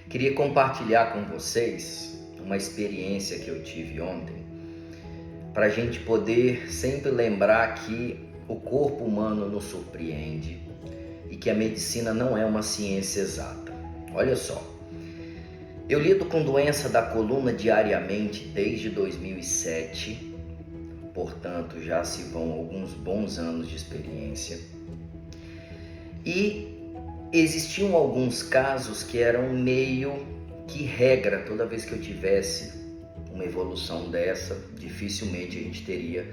Queria compartilhar com vocês uma experiência que eu tive ontem, para a gente poder sempre lembrar que o corpo humano nos surpreende e que a medicina não é uma ciência exata. Olha só, eu lido com doença da coluna diariamente desde 2007, portanto já se vão alguns bons anos de experiência. E existiam alguns casos que eram meio que regra. Toda vez que eu tivesse uma evolução dessa, dificilmente a gente teria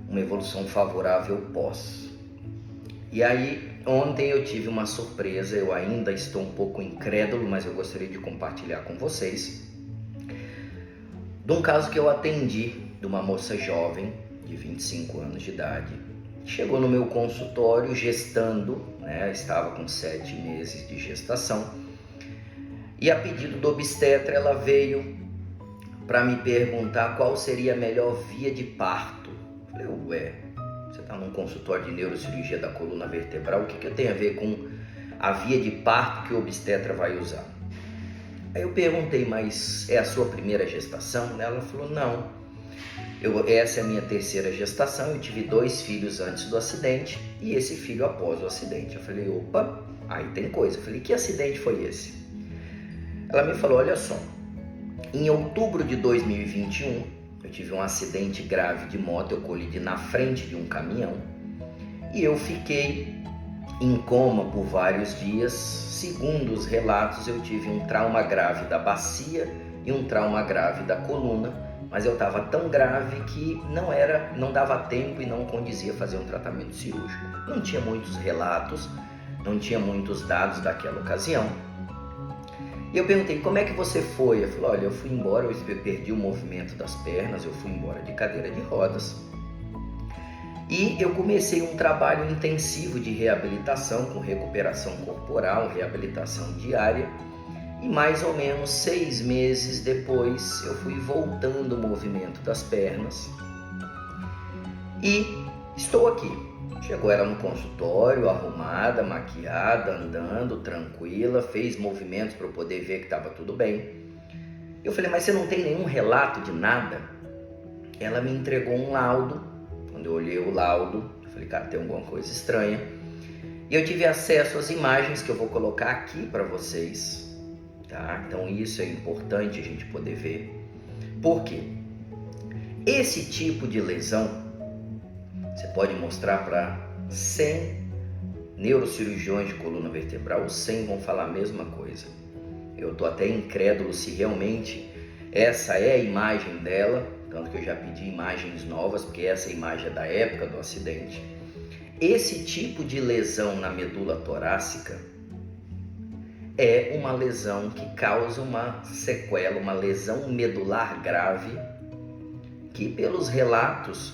uma evolução favorável pós. E aí, ontem eu tive uma surpresa, eu ainda estou um pouco incrédulo, mas eu gostaria de compartilhar com vocês, de um caso que eu atendi, de uma moça jovem, de 25 anos de idade, chegou no meu consultório gestando, estava com 7 meses de gestação, e a pedido do obstetra ela veio para me perguntar qual seria a melhor via de parto. Falei, você está num consultório de neurocirurgia da coluna vertebral, o que eu tenho a ver com a via de parto que o obstetra vai usar? Aí eu perguntei, mas é a sua primeira gestação? Ela falou, não. Essa é a minha terceira gestação, eu tive 2 filhos antes do acidente e esse filho após o acidente. Eu falei, opa, aí tem coisa. Eu falei, que acidente foi esse? Ela me falou, olha só, em outubro de 2021, eu tive um acidente grave de moto, eu colidi na frente de um caminhão e eu fiquei em coma por vários dias. Segundo os relatos, eu tive um trauma grave da bacia e um trauma grave da coluna, mas eu estava tão grave que não dava tempo e não condizia fazer um tratamento cirúrgico. Não tinha muitos relatos, não tinha muitos dados daquela ocasião. E eu perguntei, como é que você foi? Eu falei, olha, eu fui embora, eu perdi o movimento das pernas, eu fui embora de cadeira de rodas. E eu comecei um trabalho intensivo de reabilitação, com recuperação corporal, reabilitação diária. E mais ou menos 6 meses depois eu fui voltando o movimento das pernas e estou aqui. Chegou ela no consultório, arrumada, maquiada, andando, tranquila, fez movimentos para eu poder ver que estava tudo bem. Eu falei, mas você não tem nenhum relato de nada? Ela me entregou um laudo. Quando eu olhei o laudo, eu falei, cara, tem alguma coisa estranha. E eu tive acesso às imagens que eu vou colocar aqui para vocês. Tá? Então isso é importante a gente poder ver. Por quê? Esse tipo de lesão você pode mostrar para 100 neurocirurgiões de coluna vertebral, os 100 vão falar a mesma coisa. Eu estou até incrédulo se realmente essa é a imagem dela, tanto que eu já pedi imagens novas, porque essa imagem é da época do acidente. Esse tipo de lesão na medula torácica é uma lesão que causa uma sequela, uma lesão medular grave, que pelos relatos,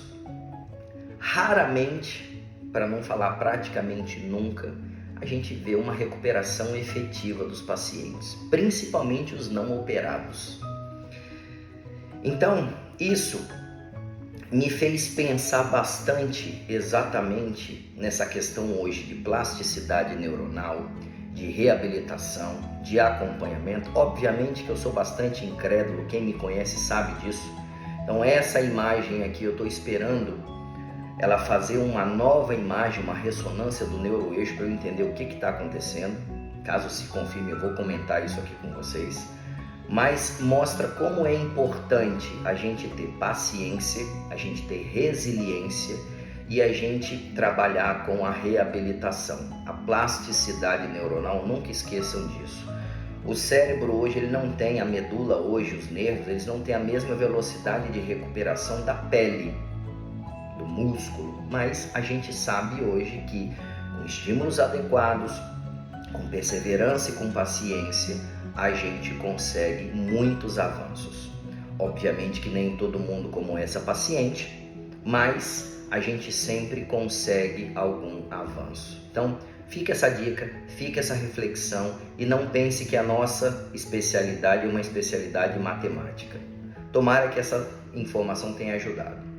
raramente, para não falar praticamente nunca, a gente vê uma recuperação efetiva dos pacientes, principalmente os não operados. Então, isso me fez pensar bastante exatamente nessa questão hoje de plasticidade neuronal, de reabilitação, de acompanhamento. Obviamente que eu sou bastante incrédulo, quem me conhece sabe disso. Então essa imagem aqui eu estou esperando ela fazer uma nova imagem, uma ressonância do neuroeixo para eu entender o que está acontecendo. Caso se confirme, eu vou comentar isso aqui com vocês. Mas mostra como é importante a gente ter paciência, a gente ter resiliência e a gente trabalhar com a reabilitação, a plasticidade neuronal. Nunca esqueçam disso. O cérebro hoje, ele não tem, a medula hoje, os nervos, eles não têm a mesma velocidade de recuperação da pele, do músculo, mas a gente sabe hoje que com estímulos adequados, com perseverança e com paciência, a gente consegue muitos avanços. Obviamente que nem todo mundo como essa paciente, mas a gente sempre consegue algum avanço. Então, fica essa dica, fica essa reflexão e não pense que a nossa especialidade é uma especialidade matemática. Tomara que essa informação tenha ajudado.